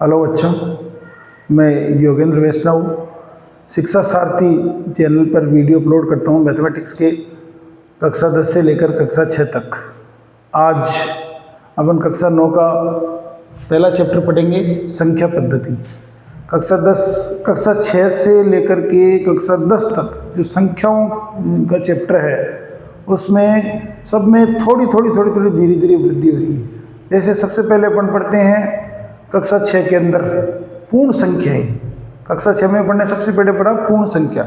Hello बच्चों, मैं योगेंद्र वैष्णव शिक्षा सारथी चैनल पर वीडियो अपलोड करता हूँ मैथमेटिक्स के कक्षा 10 से लेकर कक्षा 6 तक। आज अपन कक्षा 9 का पहला चैप्टर पढ़ेंगे, संख्या पद्धति। कक्षा 6 से लेकर के कक्षा 10 तक जो संख्याओं का चैप्टर है उसमें सब में थोड़ी थोड़ी धीरे धीरे वृद्धि हो रही है। जैसे सबसे पहले अपन पढ़ते हैं कक्षा 6 के अंदर पूर्ण संख्याएं। कक्षा 6 में पढ़ने सबसे पहले पढ़ा पूर्ण संख्या,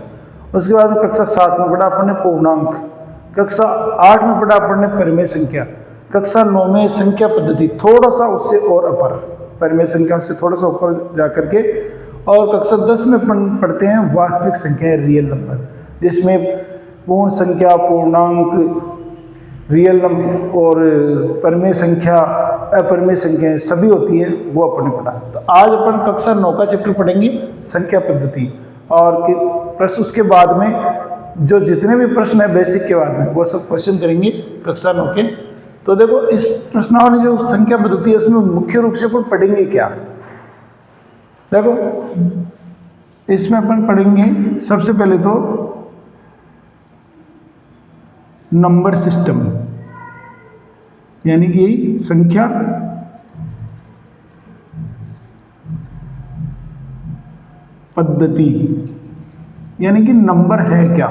उसके बाद में कक्षा 7 में पढ़ा अपन ने पूर्णांक, कक्षा 8 में पढ़ा अपन ने परिमेय संख्या, कक्षा 9 में संख्या पद्धति थोड़ा सा उससे और अपर, परिमेय संख्या से थोड़ा सा ऊपर जा करके, और कक्षा 10 में पढ़ते हैं वास्तविक संख्या रियल नंबर, जिसमें पूर्ण संख्या, पूर्णांक, रियल नंबर और परिमेय संख्या, अपरिमेय संख्याएं सभी होती है, वो अपन ने पढ़ा। तो आज अपन कक्षा 9 का चैप्टर पढ़ेंगे संख्या पद्धति, और प्रश्न उसके बाद में जो जितने भी प्रश्न है बेसिक के बाद में वो सब क्वेश्चन करेंगे कक्षा 9 के। तो देखो इस प्रश्नावली जो संख्या पद्धति है उसमें मुख्य रूप से अपन पढ़ेंगे क्या, देखो इसमें अपन पढ़ेंगे सबसे पहले तो नंबर सिस्टम, यानी कि संख्या पद्धति, यानी कि नंबर है क्या,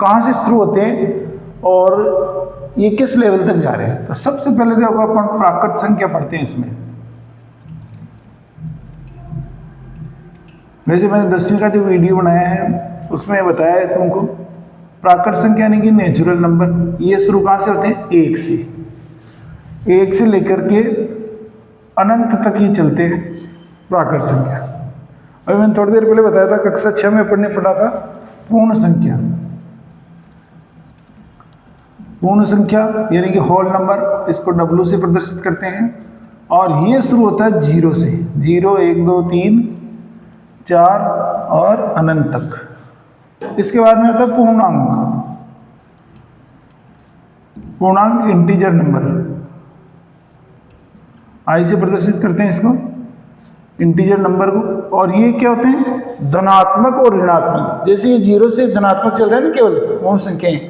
कहाँ से शुरू होते हैं और ये किस लेवल तक जा रहे हैं। तो सबसे पहले देखो अपन प्राकृत संख्या पढ़ते हैं। इसमें वैसे मैंने 10वीं का जो वीडियो बनाया है उसमें बताया है तुमको, प्राकृत संख्या यानी कि नेचुरल नंबर, ये शुरू कहाँ से होते हैं, 1 से लेकर के अनंत तक ही चलते हैं प्राकृत संख्या। अभी मैंने थोड़ी देर पहले बताया था कक्षा 6 में पढ़ने पढ़ा था पूर्ण संख्या। पूर्ण संख्या यानी कि होल नंबर, इसको W से प्रदर्शित करते हैं, और ये शुरू होता है 0 से, 0 1 2 3 4 और अनंत तक। इसके बाद में आता है पूर्णांक। पूर्णांक इंटीजर नंबर, I से प्रदर्शित करते हैं इसको, इंटीजर नंबर को। और ये क्या होते हैं, धनात्मक और ऋणात्मक। जैसे ये 0 से धनात्मक चल रहा है ना केवल पूर्ण संख्याएं,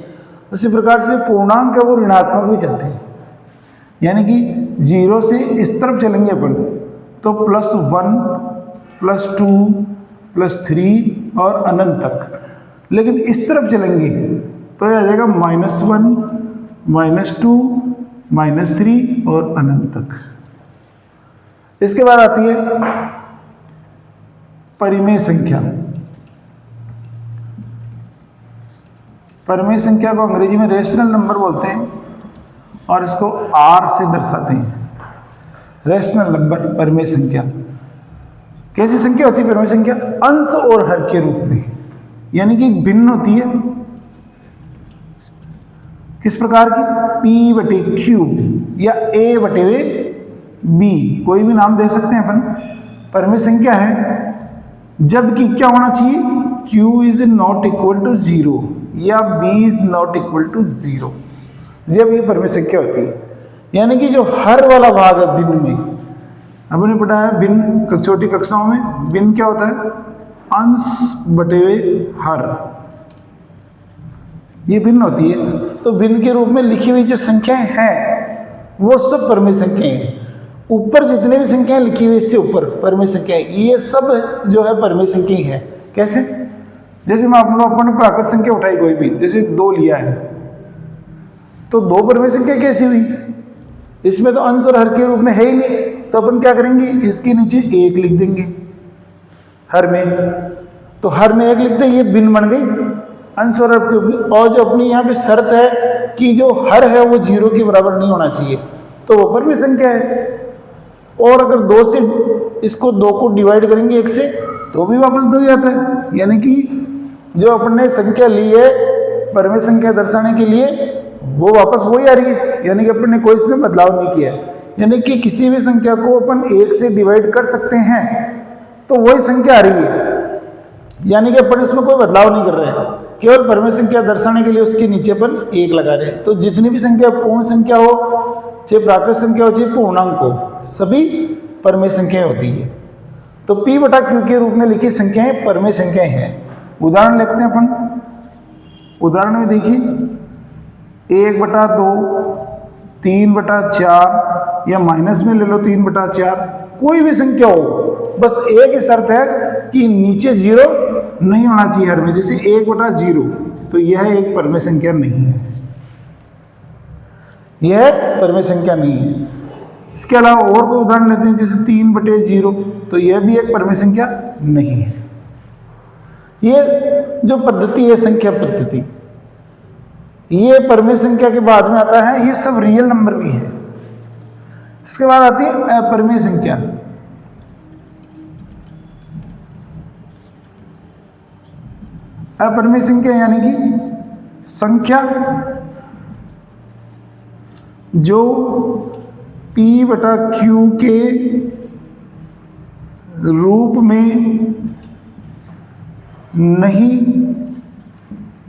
उसी प्रकार से पूर्णांक है वो ऋणात्मक भी चलते हैं, यानी कि 0 से इस तरफ चलेंगे अपन तो +1 +2 +3 और अनंत तक। लेकिन इस तरफ चलेंगे तो यह आ जाएगा -1 -2 -3 और अनंत तक। इसके बाद आती है परिमेय संख्या। परिमेय संख्या को अंग्रेजी में रेशनल नंबर बोलते हैं, और इसको R से दर्शाते हैं, रेशनल नंबर परिमेय संख्या। कैसी संख्या होती है परिमेय संख्या, अंश और हर के रूप में, यानी कि भिन्न होती है। किस प्रकार की, P/Q या A/B, कोई भी नाम दे सकते हैं अपन। परिमेय संख्या है जबकि क्या होना चाहिए, Q is not equal to 0 या B is not equal to 0, जब ये परिमेय संख्या होती है। यानी कि जो हर वाला भाग है भिन्न में, हमने पढ़ा है भिन्न छोटी कक्षाओं में, भिन्न क्या होता है, अंश बटे हर, ये भिन्न होती है। तो भिन्न के रूप में लिखी हुई जो संख्याएं हैं वो सब परिमेय संख्याएं हैं। ऊपर जितने भी संख्याएं लिखी हुई इससे ऊपर परिमेय संख्याएं, ये सब जो है परिमेय संख्याएं हैं। कैसे, जैसे मैं अपन ने प्राकृत संख्या उठाई कोई भी, जैसे 2 लिया है तो 2 परिमेय संख्या कैसी हुई, इसमें तो अंश और हर के रूप में है ही नहीं, तो अपन क्या करेंगे, इसके नीचे 1 लिख देंगे हर में, तो हर में 1 लिख दे, ये भिन्न बन गई अंश और हर के रूप। और जो अपनी यहाँ पे शर्त है कि जो हर है वो 0 के बराबर नहीं होना चाहिए, तो वो परिमेय संख्या है। और अगर 2 से इसको 2 को डिवाइड करेंगे 1 से तो भी वापस 2 ही आता है, यानी कि जो अपन ने संख्या ली है परिमेय संख्या दर्शाने के लिए वो वापस वही आ रही है, यानी कि अपन ने कोई इसमें बदलाव नहीं किया है। यानी कि किसी भी संख्या को अपन 1 से डिवाइड कर सकते हैं तो वही संख्या आ रही है, यानी कि अपन इसमें कोई बदलाव नहीं कर रहे हैं, केवल परिमेय संख्या दर्शाने के लिए उसके नीचे अपन 1 लगा रहे हैं। तो जितनी भी संख्या पूर्ण संख्या हो, चाहे प्राकृत संख्या हो चाहे पूर्णांक हो, सभी परिमेय संख्याएं होती है। तो p बटा q के रूप में लिखी संख्याएं परमेय संख्याएं हैं। उदाहरण लिखते हैं अपन। उदाहरण में देखिए 1/2, 3/4 या माइनस में ले लो 3/4, कोई भी संख्या हो, बस एक ही शर्त है कि नीचे 0 नहीं होना चाहिए हर में। जैसे 1/0 तो यह एक परमेय संख्या नहीं है, यह परमेय संख्या नहीं है। इसके अलावा और कोई उदाहरण लेते हैं, जैसे 3/0 तो यह भी एक परमेय संख्या नहीं है। ये जो पद्धति है संख्या पद्धति, ये परमेय संख्या के बाद में आता है, ये सब रियल नंबर भी है। इसके बाद आती है अपरमेय संख्या। अपरमेय संख्या यानी कि संख्या जो p बटा q के रूप में नहीं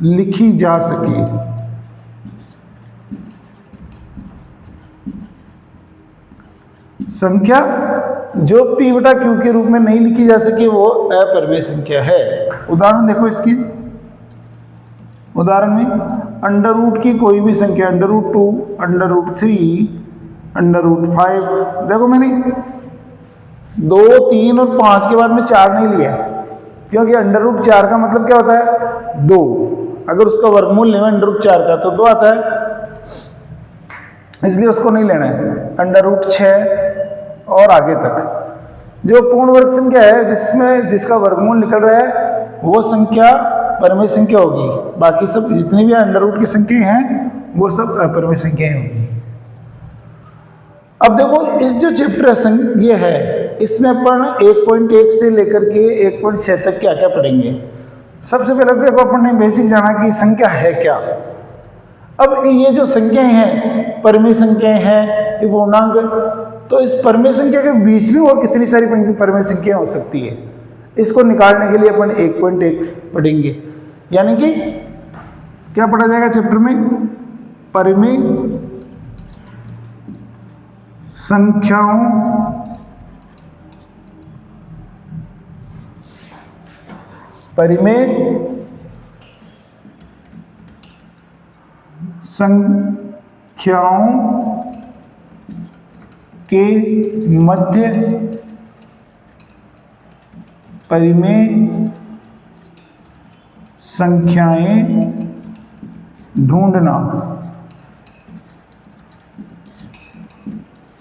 लिखी जा सके। संख्या जो p बटा q के रूप में नहीं लिखी जा सके वो अपरमेय संख्या है। उदाहरण देखो इसकी। उदाहरण में अंडर रूट की कोई भी संख्या, √2, √3, √5, देखो मैंने 2, 3 और 5 के बाद में 4 नहीं लिया, क्योंकि √4 का मतलब क्या होता है 2। अगर उसका वर्गमूल लें √4 का तो 2 आता है, इसलिए उसको नहीं लेना है। √6 और आगे तक जो पूर्ण वर्ग संख्या है जिसका वर्गमूल निकल रहा है वो संख्या परमेय संख्या होगी। बाकी सब जितनी भी √ की संख्याएं हैं वो सब अपरमेय संख्याएं होंगी। अब देखो इस जो चैप्टर ये है, इसमें अपन 1.1 से लेकर के 1.6 तक क्या क्या पढ़ेंगे। सबसे पहले देखो अपन ने बेसिक जाना कि संख्या है क्या। अब ये जो संख्याएं हैं परमेय संख्याएं हैं, ये पूर्णांक, तो इस परमेय संख्या के बीच में और कितनी सारी परमेय संख्याएं हो सकती है, इसको निकालने के लिए अपन 1.1 पढ़ेंगे। यानी कि क्या पढ़ा जाएगा चैप्टर में, परमेय संख्याओं के मध्य परमेय संख्याएं ढूंढना।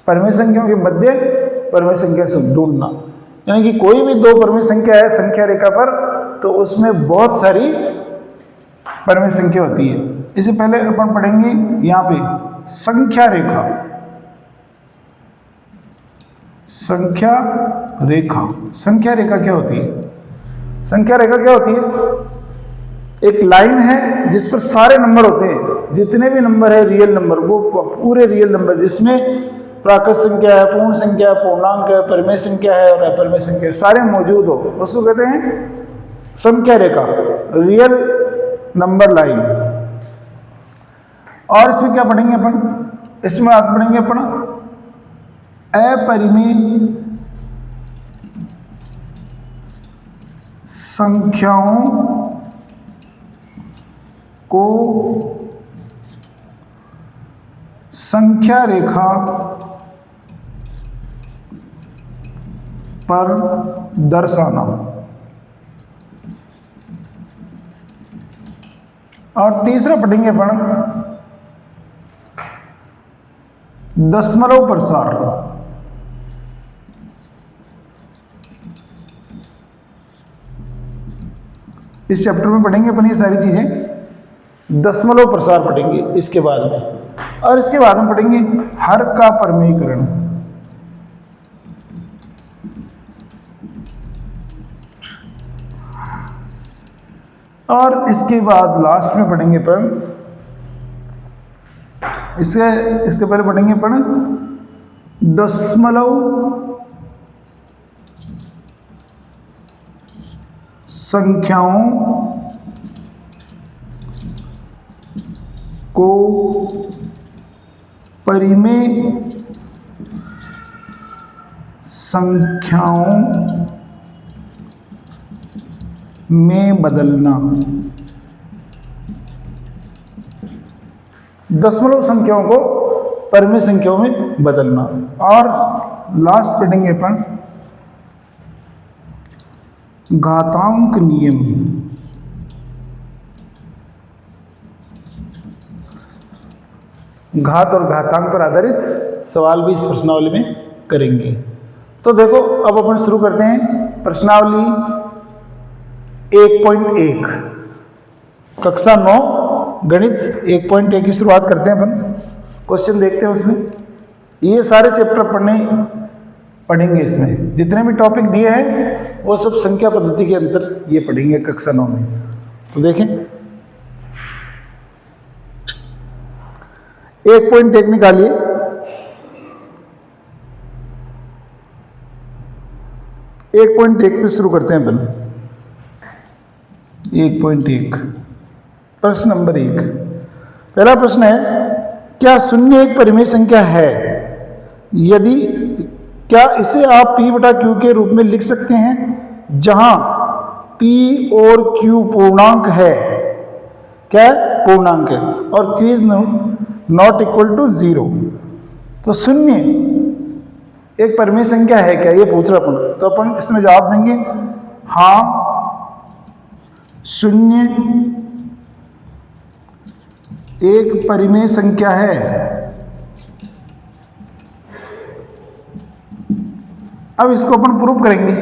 परमेय संख्याओं के मध्य परमेय संख्या से ढूंढना, यानी कि कोई भी दो परमेय संख्या है संख्या रेखा पर, तो उसमें बहुत सारी परमेय संख्या होती है। इससे पहले अपन पढ़ेंगे यहां पे संख्या रेखा। संख्या रेखा, संख्या रेखा क्या होती है? संख्या रेखा क्या होती है? एक लाइन है जिस पर सारे नंबर होते हैं, जितने भी नंबर है रियल नंबर, वो पूरे रियल नंबर जिसमें प्राकृत संख्या है, पूर्ण संख्या है, पूर्णांक है, परमेय संख्या है और अपरमेय संख्या सारे मौजूद हो, उसको कहते हैं संख्या रेखा, रियल नंबर लाइन। और इसमें क्या पढ़ेंगे अपन? इसमें आप पढ़ेंगे अपन अपरिमेय संख्याओं को संख्या रेखा पर दर्शाना। और तीसरा पढ़ेंगे अपन दशमलव प्रसार। इस चैप्टर में पढ़ेंगे अपन ये सारी चीजें। दशमलव प्रसार पढ़ेंगे इसके बाद में, और इसके बाद में पढ़ेंगे हर का परमेयीकरण। और इसके बाद लास्ट में पढ़ेंगे अपन इसके पहले पढ़ेंगे अपन दशमलव संख्याओं को परिमेय संख्याओं में बदलना, दशमलव संख्याओं को परिमेय संख्याओं में बदलना। और लास्ट पढ़ेंगे अपन घातांक नियम। घात और घातांक पर आधारित सवाल भी इस प्रश्नावली में करेंगे। तो देखो अब अपन शुरू करते हैं प्रश्नावली 1.1 कक्षा 9 गणित 1.1 की शुरुआत करते हैं अपन। क्वेश्चन देखते हैं उसमें। ये सारे चैप्टर पढ़ेंगे इसमें जितने भी टॉपिक दिए हैं वो सब संख्या पद्धति के अंतर ये पढ़ेंगे कक्षा 9 में। तो देखें 1.1 निकालिए। 1.1 पे शुरू करते हैं अपन। 1.1 प्रश्न नंबर 1। पहला प्रश्न है क्या शून्य एक परिमेय संख्या है? यदि क्या इसे आप p बटा q के रूप में लिख सकते हैं जहां p और q पूर्णांक है। क्या है? पूर्णांक है और q is not equal to 0। तो शून्य एक परिमेय संख्या है क्या, ये पूछ रहा अपन। तो अपन इसमें जवाब देंगे हाँ, शून्य एक परिमेय संख्या है। अब इसको अपन प्रूव करेंगे।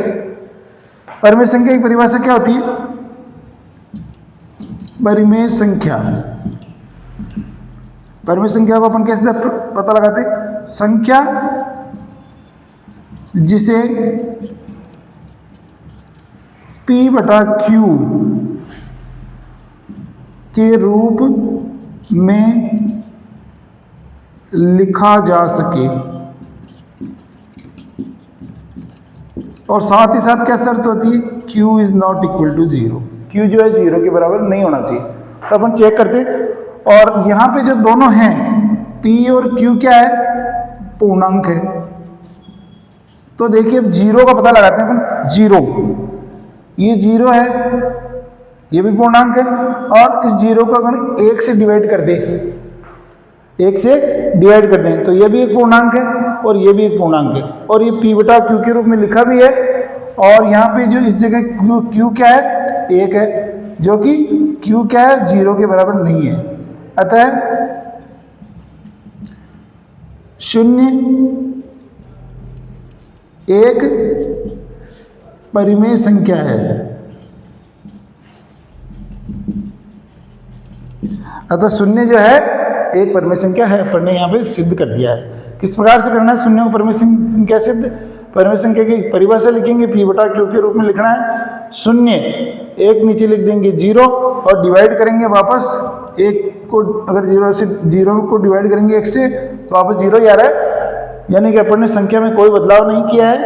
परिमेय संख्या की परिभाषा क्या होती है? परिमेय संख्या, परिमेय संख्या को अपन कैसे पता लगाते? संख्या जिसे p बटा q के रूप में लिखा जा सके। और साथ ही साथ क्या शर्त होती है? q is not equal to 0। q जो है 0 के बराबर नहीं होना चाहिए। तो अपन चेक करते। और यहाँ पे जो दोनों हैं p और q क्या है? पूर्णांक है। तो देखिए अब 0 का पता लगाते हैं अपन। 0, ये 0 है, ये भी पूर्णांक है। और इस 0 को अगर 1 से डिवाइड कर दें, 1 से डिवाइड कर दें तो ये भी एक पूर्णांक है और ये भी एक पूर्णांक है। और ये p बटा q के रूप में लिखा भी है। और यहाँ पे जो इस जगह q क्या है? 1 है, जो कि q क्या है? 0 के बराबर नहीं है। अतः शून्य एक परिमेय संख्या है। अतः शून्य जो है एक परिमेय संख्या है। अपन ने यहाँ पे सिद्ध कर दिया है। किस प्रकार से करना है शून्य को परिमेय संख्या सिद्ध? परिमेय संख्या की परिभाषा लिखेंगे, p बटा q के रूप में लिखना है। शून्य एक नीचे लिख देंगे 0 और डिवाइड करेंगे वापस। एक को अगर 0 को डिवाइड करेंगे 1 से तो वापस 0 ही आ रहा है। यानी कि अपन ने संख्या में कोई बदलाव नहीं किया है।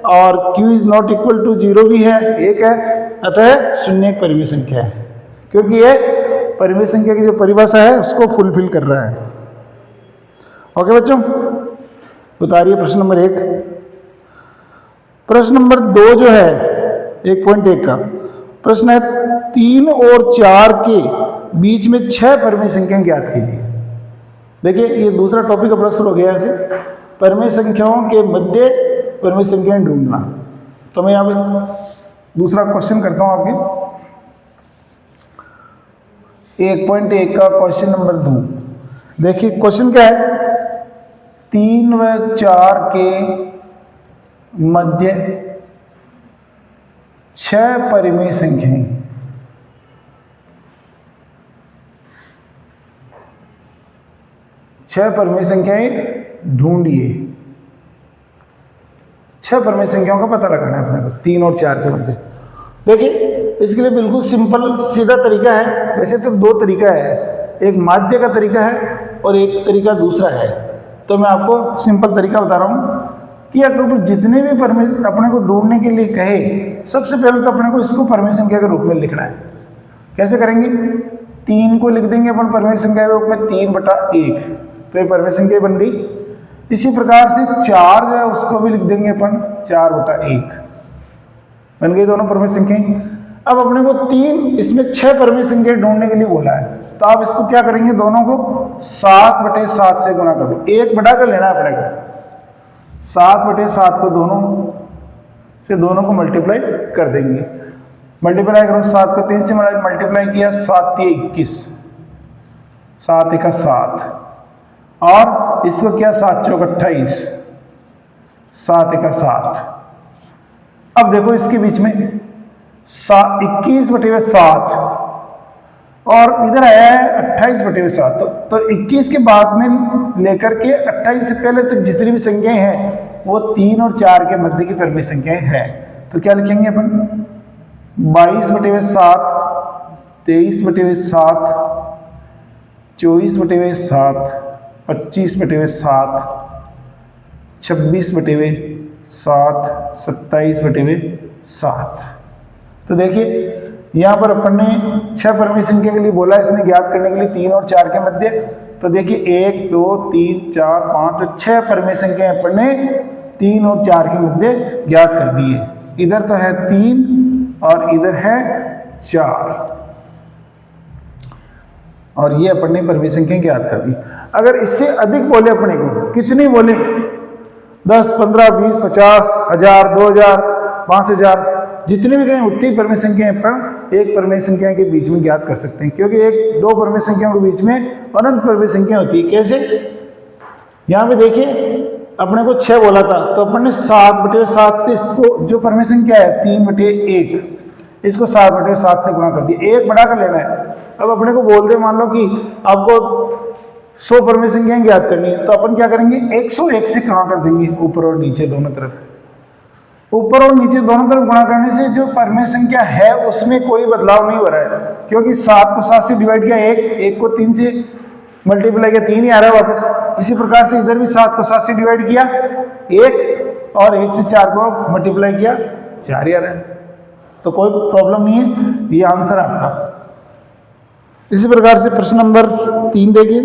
और q is not equal to 0 भी है, 1 है। अतः शून्य एक परिमेय संख्या है, क्योंकि ये परिमेय संख्या की जो परिभाषा है उसको फुलफिल कर रहा है। ओके बच्चों, उतारिए प्रश्न नंबर 1। प्रश्न नंबर 2 जो है 1.1 का प्रश्न है 3 और 4 के बीच में 6 परिमेय संख्याएं ज्ञात कीजिए। देखिए ये दूसरा टॉपिक का प्रश्न हो गया ऐसे, परिमेय संख्याओं के मध्य परिमेय संख्याएं ढूंढना। तो मैं यहाँ पे दूसरा क्वेश्चन करता हूँ आपके 1.1 का क्वेश्चन नंबर 2। देखिए क्वेश्चन क्या है? 3 व 4 के मध्य 6 परिमेय संख्याएं। 6 परिमेय संख्याएं ढूंढिए। 6 परिमेय संख्याओं का पता लगाना है अपने को 3 और 4 के मध्य। देखिए इसके लिए बिल्कुल सिंपल सीधा तरीका है। वैसे तो 2 तरीका है, एक माध्य का तरीका है और एक तरीका दूसरा है। तो मैं आपको सिंपल तरीका बता रहा हूँ कि अगर जितने भी परिमेय अपने को ढूंढने के लिए कहे, सबसे पहले तो अपने को इसको परिमेय संख्या के रूप में लिखना है। कैसे करेंगे? 3 को लिख देंगे अपन परिमेय संख्या के रूप में 3 बटा 1, तो ये परिमेय संख्या बन गई। इसी प्रकार से 4 जो है उसको भी लिख देंगे अपन 4 बटा 1, बन गई दोनों परिमेय संख्याएं। अब अपने को 3 इसमें 6 परमेय संख्या ढूंढने के लिए बोला है, तो आप इसको क्या करेंगे, दोनों को 7/7 से गुणा कर लो। 1 बढ़ा कर लेना है अपने को। 7/7 को दोनों को मल्टीप्लाई कर देंगे। मल्टीप्लाई करो, 7 को 3 से मल्टीप्लाई किया, 7 × 21, 7 × 7, और इसको क्या 7 × 28, 7 × 7। अब देखो इसके बीच में 21/7 और इधर आया है 28/7, तो 21 के बाद में लेकर के 28 से पहले तक जितनी भी संख्याएं हैं वो 3 और 4 के मध्य की परमेय संख्याएं हैं। तो क्या लिखेंगे अपन, 22/7, 23/7, 24/7, 25/7, 26/7, 27/7। तो देखिए यहां पर अपन ने 6 परमेय संख्या के लिए बोला, इसने ज्ञात करने के लिए 3 और 4 के मध्य। तो देखिए 1, 2, 3, 4, 5, तो 6 परमेय संख्या अपन ने 3 और 4 के मध्य ज्ञात कर दी है। इधर तो है 3 और इधर है 4, और ये अपन ने परमेय संख्या ज्ञात कर दी। अगर इससे अधिक बोले अपने को, कितनी बोले, 10, 15, 20, 50, 1000, 2000, 5000, जितनी भी कहें उतनी परमेय संख्याएं अपन एक परमेय संख्या के बीच में ज्ञात कर सकते हैं, क्योंकि 1-2 परमेय संख्याओं के बीच में अनंत परमेय संख्या होती है। कैसे, यहाँ पे देखिए अपने को 6 बोला था, तो अपन ने 7/7 से इसको जो परमेय संख्या है 3/1, इसको 7/7 से गुणा कर दिया, 1 बढ़ा कर लेना है। अब अपने को बोल दे, मान लो कि आपको 100 परमेय संख्याएं ज्ञात करनी है, तो अपन क्या करेंगे, 101 से गुणा कर देंगे, ऊपर और नीचे दोनों तरफ। ऊपर और नीचे दोनों तरफ गुणा करने से जो परमेय संख्या है उसमें कोई बदलाव नहीं हो रहा है, क्योंकि 7 को 7 से डिवाइड किया 1 को 3 से मल्टीप्लाई किया 3 ही आ रहा है वापस। इसी प्रकार से इधर भी 7 को 7 से डिवाइड किया 1, और 1 से 4 को मल्टीप्लाई किया 4 ही आ रहा है, तो कोई प्रॉब्लम नहीं है, ये आंसर आपका। इसी प्रकार से प्रश्न नंबर 3 देखिए।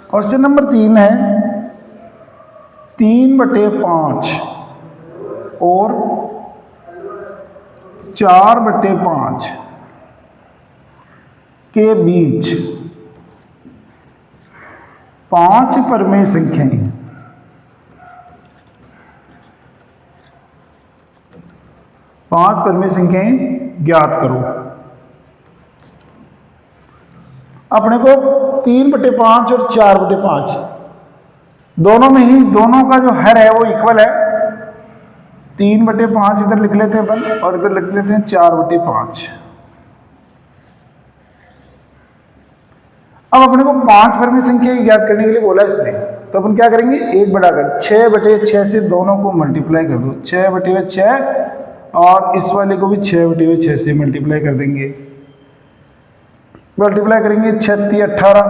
क्वेश्चन नंबर 3 है 3/5 और 4/5 के बीच 5 परमेय संख्याएं, ज्ञात करो। अपने को 3/5 और 4/5 दोनों में ही, दोनों का जो हर है वो इक्वल है। 3/5 इधर लिख लेते हैं अपन, और इधर लिख लेते हैं 4/5। अब अपने को 5 परमेय संख्या ज्ञात करने के लिए बोला इसने, तो अपन क्या करेंगे, 1 बढ़ाकर 6/6 से दोनों को मल्टीप्लाई कर दो, 6/6, और इस वाले को भी 6/6 से मल्टीप्लाई कर देंगे। मल्टीप्लाई करेंगे 36 18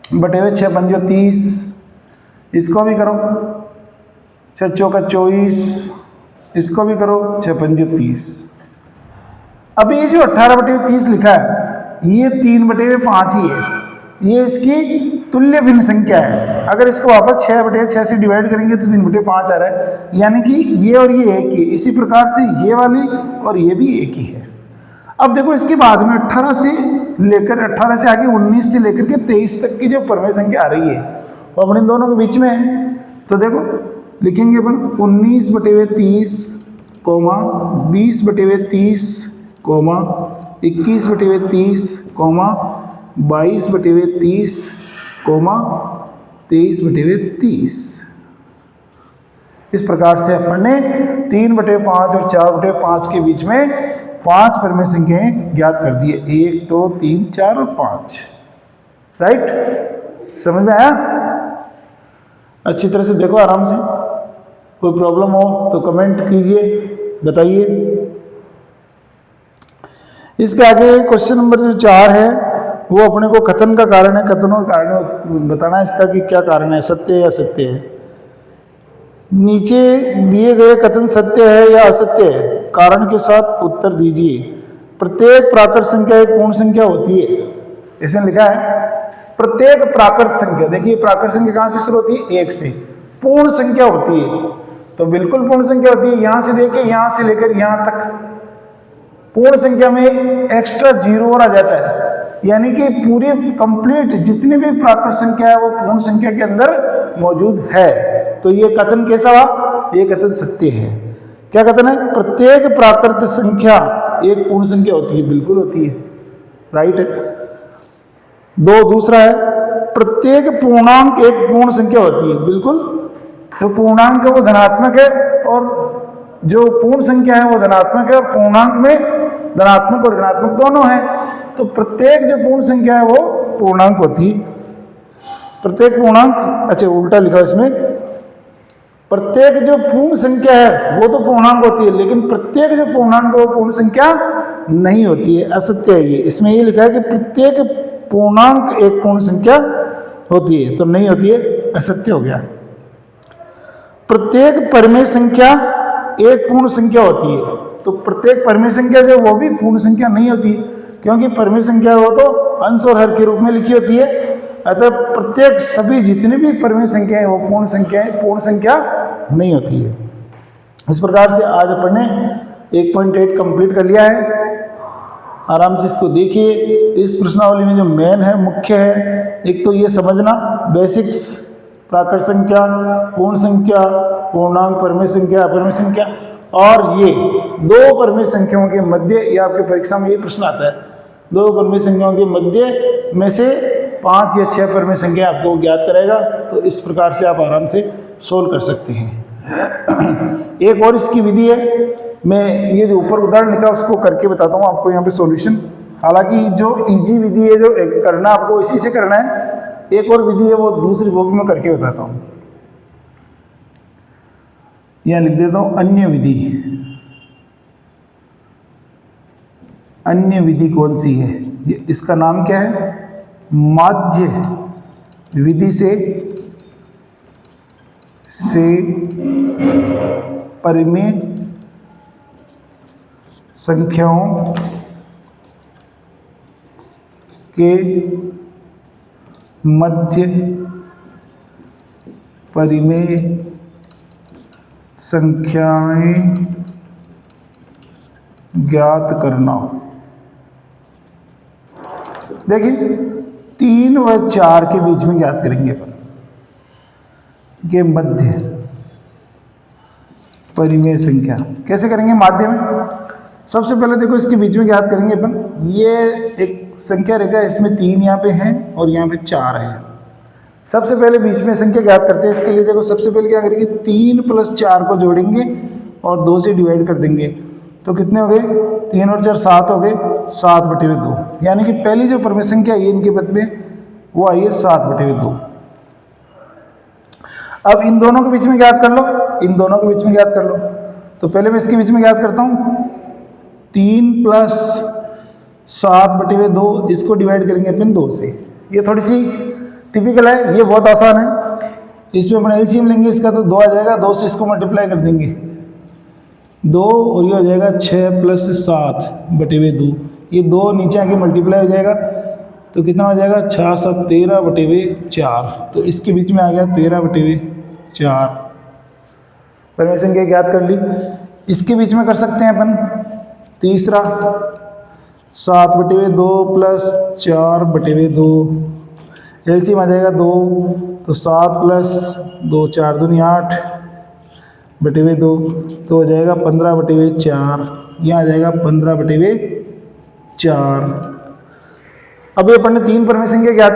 /6 पंजो 30, इसको भी करो 6 चौका 24, इसको भी करो 6 पंजो 30। अब ये जो 18/30 लिखा है ये 3/5 ही है, ये इसकी तुल्य भिन्न संख्या है। अगर इसको वापस 6/6 से डिवाइड करेंगे तो 3/5 आ रहा है, यानी कि ये और ये एक ही। इसी प्रकार से ये वाली और ये भी एक ही है। अब देखो इसके बाद में 18 से आगे 19 से लेकर के 23 तक की जो परमेय संख्या आ रही है वो अपने दोनों के बीच में है। तो देखो लिखेंगे अपन 19/30, 20/30, 21/30, 22/30, 23/30। इस प्रकार से अपन ने 3/5 और 4/5 के बीच में 5 परमेय संख्याएं ज्ञात कर दी है, 1, 2, 3, 4 और 5। राइट, समझ में आया? अच्छी तरह से देखो, आराम से। कोई प्रॉब्लम हो तो कमेंट कीजिए, बताइए। इसके आगे क्वेश्चन नंबर जो 4 है वो अपने को कथन का कारण है, कथन और कारण बताना है इसका कि क्या कारण है, सत्य है या असत्य है। नीचे दिए गए कथन सत्य है या असत्य है, कारण के साथ उत्तर दीजिए। प्रत्येक प्राकृत संख्या एक पूर्ण संख्या होती है, ऐसे लिखा है। प्रत्येक प्राकृत संख्या, देखिए प्राकृत संख्या कहां से शुरू होती है, 1 से। पूर्ण संख्या होती है, तो बिल्कुल पूर्ण संख्या होती है। यहां से देखिए, यहां से लेकर यहां तक पूर्ण संख्या में एक्स्ट्रा जीरो और आ जाता है, यानी कि पूरी कंप्लीट जितनी भी प्राकृत संख्या है वो पूर्ण संख्या के अंदर मौजूद है। तो ये कथन कैसा हुआ? ये कथन सत्य है। क्या कथन है? प्रत्येक प्राकृत संख्या एक पूर्ण संख्या होती है। बिल्कुल होती है, राइट है। दूसरा है, प्रत्येक पूर्णांक एक पूर्ण संख्या होती है। बिल्कुल, जो पूर्णांक है वो धनात्मक है और जो पूर्ण संख्या है वो धनात्मक है, और पूर्णांक में धनात्मक और ऋणात्मक दोनों है। तो प्रत्येक जो पूर्ण संख्या है वो पूर्णांक होती है। प्रत्येक पूर्णांक, अच्छा उल्टा लिखा इसमें, प्रत्येक जो पूर्ण संख्या है वो तो पूर्णांक होती है, लेकिन प्रत्येक जो पूर्णांक वो पूर्ण संख्या नहीं होती है, असत्य है ये। इसमें ये लिखा है कि प्रत्येक पूर्णांक एक पूर्ण संख्या होती है, तो नहीं होती है, असत्य हो गया। प्रत्येक परिमेय संख्या एक पूर्ण संख्या होती है, तो प्रत्येक परिमेय संख्या जो वो भी पूर्ण संख्या नहीं होती, क्योंकि परिमेय संख्या वो तो अंश और हर के रूप में लिखी होती है। अतः प्रत्येक सभी जितनी भी परिमेय संख्या है वो पूर्ण संख्या नहीं होती है। इस प्रकार से आज अपन ने 1.8 कंप्लीट कर लिया है। आराम से इसको देखिए। इस प्रश्नावली में जो मेन है, मुख्य है, एक तो ये समझना बेसिक्स, प्राकृत संख्या, पूर्ण संख्या, पूर्णांक, परिमेय संख्या, अपरिमेय संख्या, और ये दो परिमेय संख्याओं के मध्य, ये आपके परीक्षा में ये प्रश्न आता है, दो परिमेय संख्याओं के मध्य में से 5 या 6 परिमेय संख्या आपको ज्ञात कराएगा। तो इस प्रकार से आप आराम से सोल्व कर सकते हैं। एक और इसकी विधि है, मैं ये जो ऊपर उदाहरण लिखा उसको करके बताता हूँ आपको यहाँ पे सॉल्यूशन। हालांकि जो इजी विधि है, जो करना आपको इसी से करना है, एक और विधि है वो दूसरी बुक में करके बताता हूँ। यहाँ लिख देता हूँ अन्य विधि। अन्य विधि कौन सी है? इसका नाम क्या है? माध्य विधि से परिमेय संख्याओं के मध्य परिमेय संख्याएं ज्ञात करना। देखिए 3 व 4 के बीच में ज्ञात करेंगे अपन के मध्य परिमेय संख्या। कैसे करेंगे? माध्य में सबसे पहले देखो इसके बीच में ज्ञात करेंगे अपन। ये एक संख्या रेखा है, इसमें 3 यहाँ पे हैं और यहाँ पे 4 है। सबसे पहले बीच में संख्या ज्ञात करते हैं। इसके लिए देखो सबसे पहले क्या करेंगे, 3 + 4 को जोड़ेंगे और 2 से डिवाइड कर देंगे। तो कितने हो गए? 3 और 4 7 हो गए, 7/2। यानी कि पहली जो परिमेय संख्या है इनके पद में वो आई है 7/2। अब इन दोनों के बीच में ज्ञात कर लो, इन दोनों के बीच में ज्ञात कर लो। तो पहले मैं इसके बीच में ज्ञात करता हूँ। 3 + 7/2, इसको डिवाइड करेंगे अपन 2 से। ये थोड़ी सी टिपिकल है, ये बहुत आसान है। इसमें अपन एलसीएम लेंगे इसका, तो 2 आ जाएगा, 2 से इसको मल्टीप्लाई कर देंगे 2, और ये हो जाएगा 6 + 7/2। ये 2 नीचे आके मल्टीप्लाई हो जाएगा, तो कितना हो जाएगा? 6 7 13/4। तो इसके बीच में आ गया 13/4। परिमेय संख्या ज्ञात कर ली। इसके बीच में कर सकते हैं अपन तीसरा, 7/2 + 4/2। एलसीएम आ जाएगा 2, तो 7 + 2 4 दूनी 8/2, तो हो जाएगा 15/4। यहाँ आ जाएगा 15/4। अब ये अपन ने 3 परिमेय संख्या ज्ञात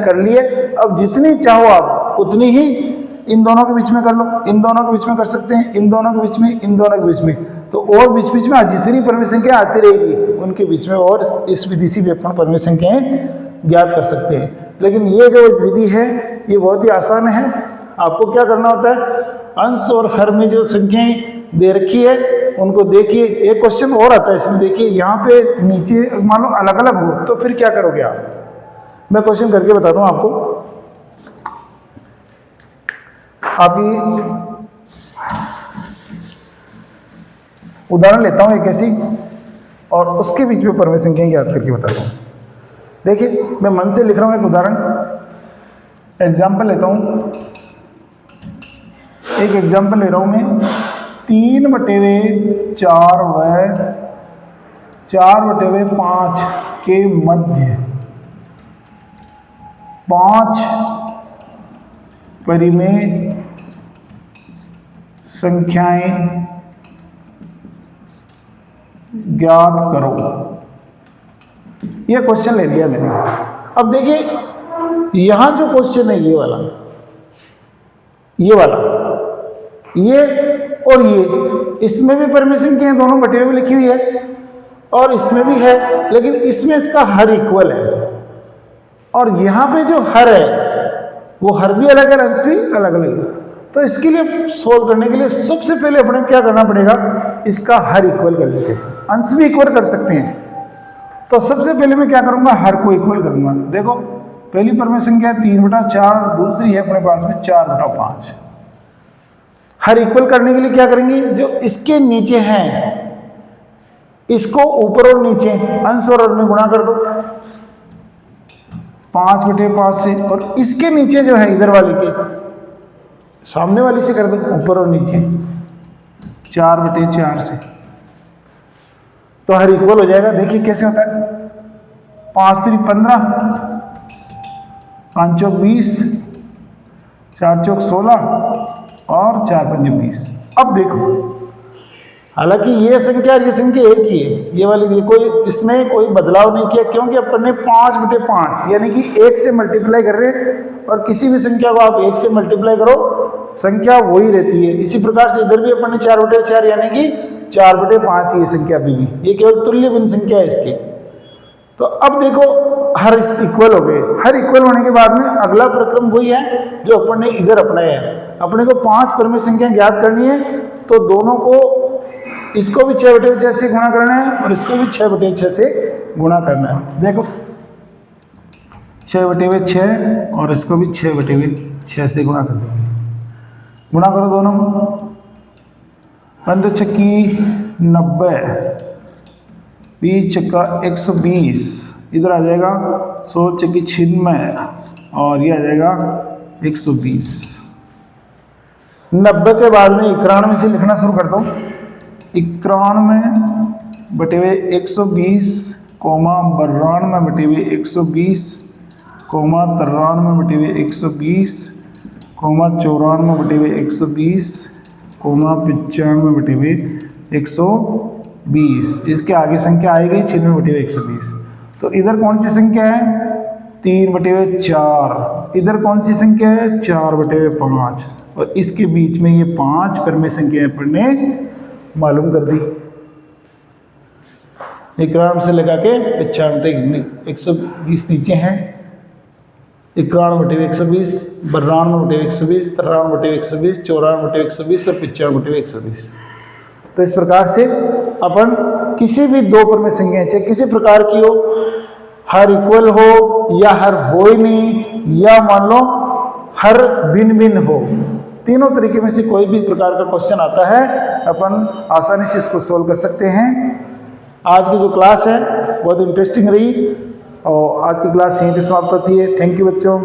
कर ली है। अब जितनी चाहो आप उतनी ही इन दोनों के बीच में कर लो, इन दोनों के बीच में कर सकते हैं, इन दोनों के बीच में, इन दोनों के बीच में। तो और बीच बीच में जितनी परिमेय संख्या आती रहेगी उनके बीच में, और इस विधि से भी अपन परिमेय संख्याएं ज्ञात कर सकते हैं। लेकिन ये जो विधि है ये बहुत ही आसान है। आपको क्या करना होता है, अंश और हर में जो संख्याएं दे रखी है उनको देखिए। एक क्वेश्चन और आता है इसमें, देखिए यहाँ पे नीचे मान लो अलग अलग हो, तो फिर क्या करोगे आप? मैं क्वेश्चन करके बताता हूँ आपको। अभी उदाहरण लेता हूँ एक ऐसी, और उसके बीच में परिमेय संख्याएं याद करके बताता हूँ। देखिए मैं मन से लिख रहा हूँ एक उदाहरण, एग्जाम्पल लेता हूँ। एक एग्जाम्पल ले रहा हूं मैं, 3/4 के मध्य 5 परिमेय संख्याएं ज्ञात करो। यह क्वेश्चन ले लिया मैंने। अब देखिए यहां जो क्वेश्चन है ये वाला, ये और ये, इसमें भी परिमेय संख्याएं दोनों बटे हुए लिखी हुई है और इसमें भी है, लेकिन इसमें इसका हर इक्वल है और यहां पे जो हर है वो हर भी अलग है, अंश भी अलग अलग है। तो इसके लिए सोल्व करने के लिए सबसे पहले अपने क्या करना पड़ेगा, इसका हर इक्वल कर लेते हैं। अंश भी इक्वल कर सकते हैं। तो सबसे पहले मैं क्या करूंगा, हर को इक्वल करूंगा। देखो पहली परिमेय संख्या 3/4 और दूसरी है अपने पास में 4/5। हर इक्वल करने के लिए क्या करेंगे, जो इसके नीचे हैं इसको ऊपर और नीचे अंश और हर में गुणा कर दो 5/5 से, और इसके नीचे जो है इधर वाली के सामने वाली से कर दो ऊपर और नीचे 4/4 से, तो हर इक्वल हो जाएगा। देखिए कैसे होता है, 5×3 = 15, 5×4 = 20, 4×4 = 16 और 4×5 = 20। अब देखो हालांकि ये संख्या और ये संख्या एक ही है, ये वाली, ये कोई इसमें कोई बदलाव नहीं किया, क्योंकि अपन ने 5/5 यानी कि 1 से मल्टीप्लाई कर रहे हैं, और किसी भी संख्या को आप 1 से मल्टीप्लाई करो संख्या वही रहती है। इसी प्रकार से इधर भी अपन ने 4/4 यानी कि 4/5 ही संख्या भी, ये केवल तुल्य भिन्न संख्या है इसकी। तो अब देखो हर इक्वल हो गए। हर इक्वल होने के बाद में अगला प्रक्रम वही है जो अपन ने इधर अपनाया है। अपने को 5 परिमेय संख्या ज्ञात करनी है, तो दोनों को, इसको भी 6/6 से गुणा करना है और इसको भी 6/6 से गुणा करना है। देखो 6/6 और इसको भी 6/6 से गुणा कर देंगे। गुणा करो दोनों को, 15×6 = 90, 20×6 = 120, इधर आ जाएगा 16×6 = 96 और ये आ जाएगा 120। 90 के बाद में 91 से लिखना शुरू कर दो। 91/120, 92/120, 93/120, 94/120, 95/120। इसके आगे संख्या आएगी 96/120। तो इधर कौन सी संख्या है, 3/4, इधर कौन सी संख्या है, 4/5, और इसके बीच में ये 5 परिमेय संख्याएं अपन ने मालूम कर दी। 91 से लगा के 95 तक 120 नीचे हैं, 91/120, 92/120, 93/120, 94/120 और 95/120। तो इस प्रकार से अपन किसी भी दो परिमेय संख्याएं चाहे किसी प्रकार की हो, हर इक्वल हो या हर हो ही नहीं, या मान लो हर भिन्न भिन्न हो, तीनों तरीके में से कोई भी प्रकार का क्वेश्चन आता है अपन आसानी से इसको सोल्व कर सकते हैं। आज की जो क्लास है बहुत इंटरेस्टिंग रही और आज की क्लास यहीं पे समाप्त होती है। थैंक यू बच्चों।